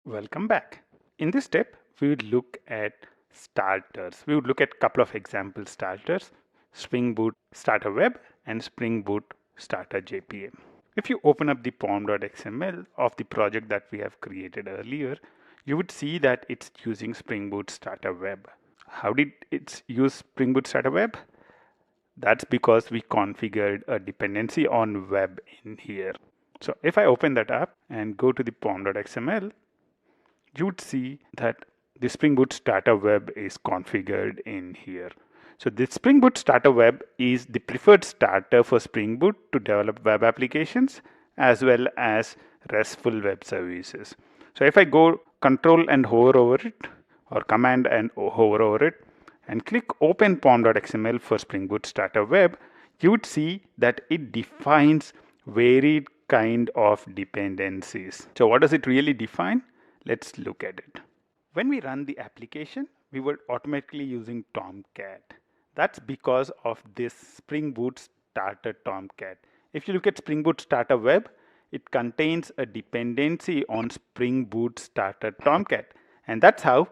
Welcome back. In this step, we would look at starters. We would look at a couple of example starters, Spring Boot Starter Web and Spring Boot Starter JPA. If you open up the pom.xml of the project that we have created earlier, you would see that it's using Spring Boot Starter Web. How did it use Spring Boot Starter Web? That's because we configured a dependency on web in here. So if I open that up and go to the pom.xml, you would see that the Spring Boot Starter Web is configured in here. So the Spring Boot Starter Web is the preferred starter for Spring Boot to develop web applications as well as RESTful web services. So if I go control and hover over it or command and hover over it and click open pom.xml for Spring Boot Starter Web, you would see that it defines varied kind of dependencies. So what does it really define? Let's look at it. When we run the application, we were automatically using Tomcat. That's because of this Spring Boot Starter Tomcat. If you look at Spring Boot Starter Web, it contains a dependency on Spring Boot Starter Tomcat. And that's how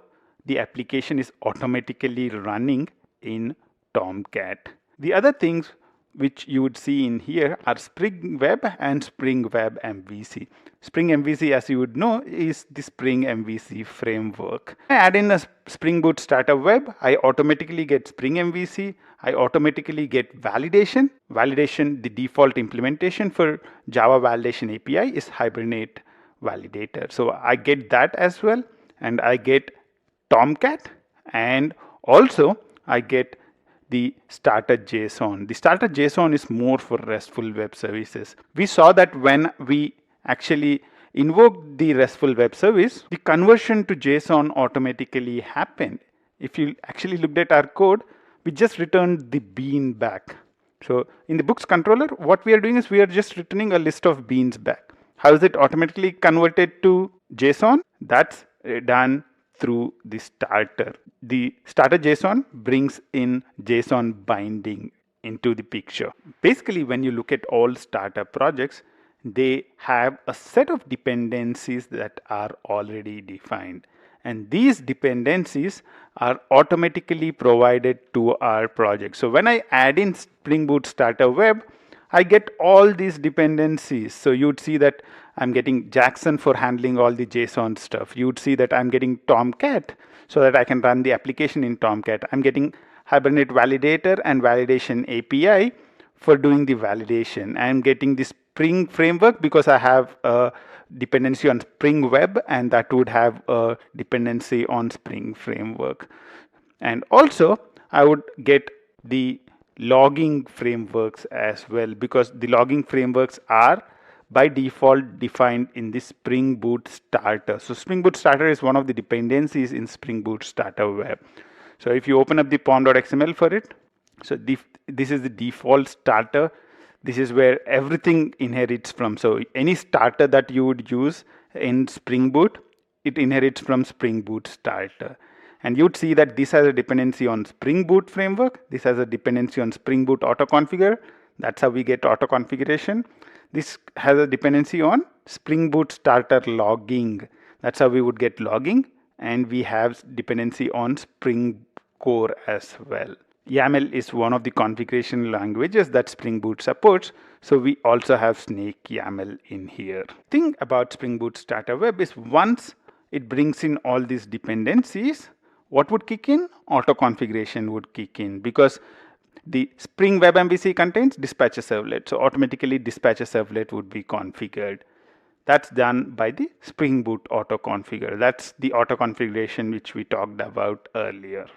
the application is automatically running in Tomcat. The other things which you would see in here are Spring Web and Spring Web MVC. Spring MVC, as you would know, is the Spring MVC framework. I add in a Spring Boot Starter Web, I automatically get Spring MVC, I automatically get validation. Validation, the default implementation for Java Validation API is Hibernate Validator. So I get that as well, and I get Tomcat, and also I get the starter JSON. The starter JSON is more for RESTful web services. We saw that when we actually invoked the RESTful web service, the conversion to JSON automatically happened. If you actually looked at our code, we just returned the bean back. So in the books controller, what we are doing is we are just returning a list of beans back. How is it automatically converted to JSON? That's done through the starter. The starter JSON brings in JSON binding into the picture. Basically, when you look at all starter projects, they have a set of dependencies that are already defined. And these dependencies are automatically provided to our project. So when I add in Spring Boot Starter Web, I get all these dependencies. So you'd see that I'm getting Jackson for handling all the JSON stuff. You'd see that I'm getting Tomcat so that I can run the application in Tomcat. I'm getting Hibernate Validator and Validation API for doing the validation. I'm getting the Spring framework because I have a dependency on Spring Web, and that would have a dependency on Spring framework. And also I would get the logging frameworks as well, because the logging frameworks are by default defined in the Spring Boot Starter. So Spring Boot Starter is one of the dependencies in Spring Boot Starter Web. So if you open up the pom.xml for it, so this is the default starter. This is where everything inherits from. So any starter that you would use in Spring Boot, it inherits from Spring Boot Starter. And you'd see that this has a dependency on Spring Boot framework. This has a dependency on Spring Boot auto configure. That's how we get auto configuration. This has a dependency on Spring Boot Starter logging. That's how we would get logging. And we have dependency on Spring Core as well. YAML is one of the configuration languages that Spring Boot supports. So we also have Snake YAML in here. Thing about Spring Boot Starter Web is once it brings in all these dependencies, what would kick in? Auto configuration would kick in, because the Spring Web MVC contains dispatcher servlet. So automatically dispatcher servlet would be configured. That's done by the Spring Boot auto configure. That's the auto configuration which we talked about earlier.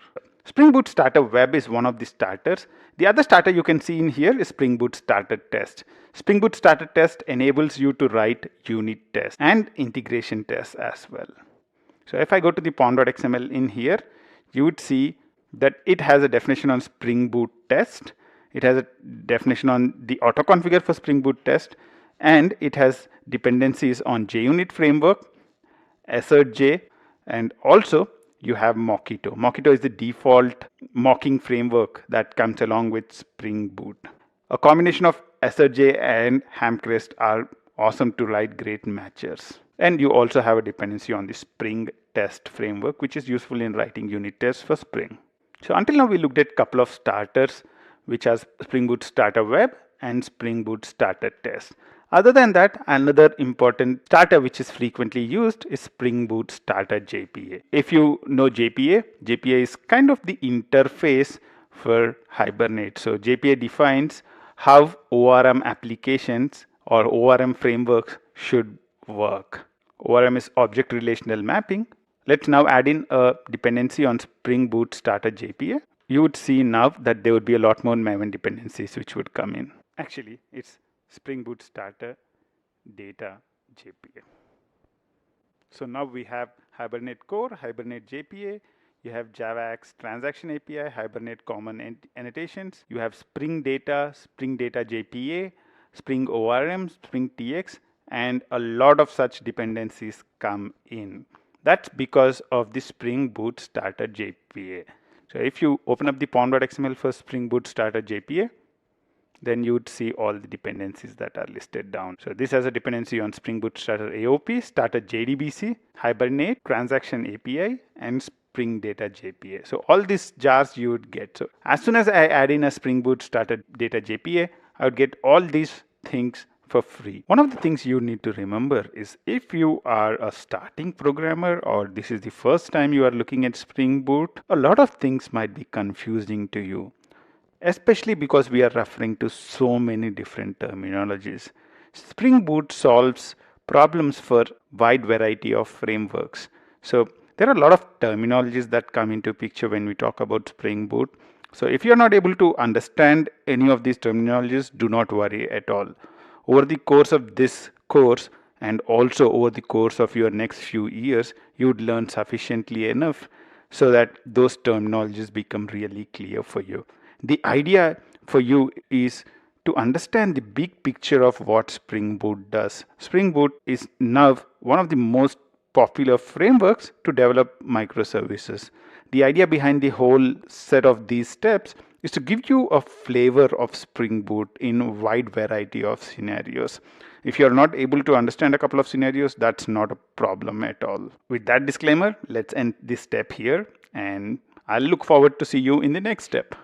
Spring Boot Starter Web is one of the starters. The other starter you can see in here is Spring Boot Starter Test. Spring Boot Starter Test enables you to write unit tests and integration tests as well. So if I go to the pom.xml in here, you would see that it has a definition on Spring Boot Test. It has a definition on the auto configure for Spring Boot Test, and it has dependencies on JUnit framework, assertj, and also you have Mockito. Mockito is the default mocking framework that comes along with Spring Boot. A combination of assertj and Hamcrest are awesome to write great matchers. And you also have a dependency on the Spring test framework, which is useful in writing unit tests for Spring. So until now we looked at a couple of starters, which are Spring Boot Starter Web and Spring Boot Starter Test. Other than that, another important starter which is frequently used is Spring Boot Starter JPA. If you know JPA, JPA is kind of the interface for Hibernate. So JPA defines how ORM applications or ORM frameworks should work. ORM is object relational mapping. Let's now add in a dependency on Spring Boot Starter JPA. You would see now that there would be a lot more Maven dependencies which would come in. Actually, it's Spring Boot Starter Data JPA. So now we have Hibernate Core, Hibernate JPA, you have JavaX Transaction API, Hibernate Common Annotations, you have Spring Data JPA, Spring ORM, Spring TX, and a lot of such dependencies come in. That's because of the Spring Boot Starter JPA. So if you open up the pom.xml for Spring Boot Starter JPA, then you would see all the dependencies that are listed down. So this has a dependency on Spring Boot Starter AOP, Starter JDBC, Hibernate, Transaction API, and Spring Data JPA. So all these jars you would get. So as soon as I add in a Spring Boot Starter Data JPA, I would get all these things for free. One of the things you need to remember is if you are a starting programmer or this is the first time you are looking at Spring Boot, a lot of things might be confusing to you, especially because we are referring to so many different terminologies. Spring Boot solves problems for wide variety of frameworks. So there are a lot of terminologies that come into picture when we talk about Spring Boot. So if you're not able to understand any of these terminologies, do not worry at all. Over the course of this course and also over the course of your next few years, you would learn sufficiently enough so that those terminologies become really clear for you. The idea for you is to understand the big picture of what Spring Boot does. Spring Boot is now one of the most popular frameworks to develop microservices. The idea behind the whole set of these steps is to give you a flavor of Spring Boot in a wide variety of scenarios. If you're not able to understand a couple of scenarios, that's not a problem at all. With that disclaimer, let's end this step here, and I'll look forward to see you in the next step.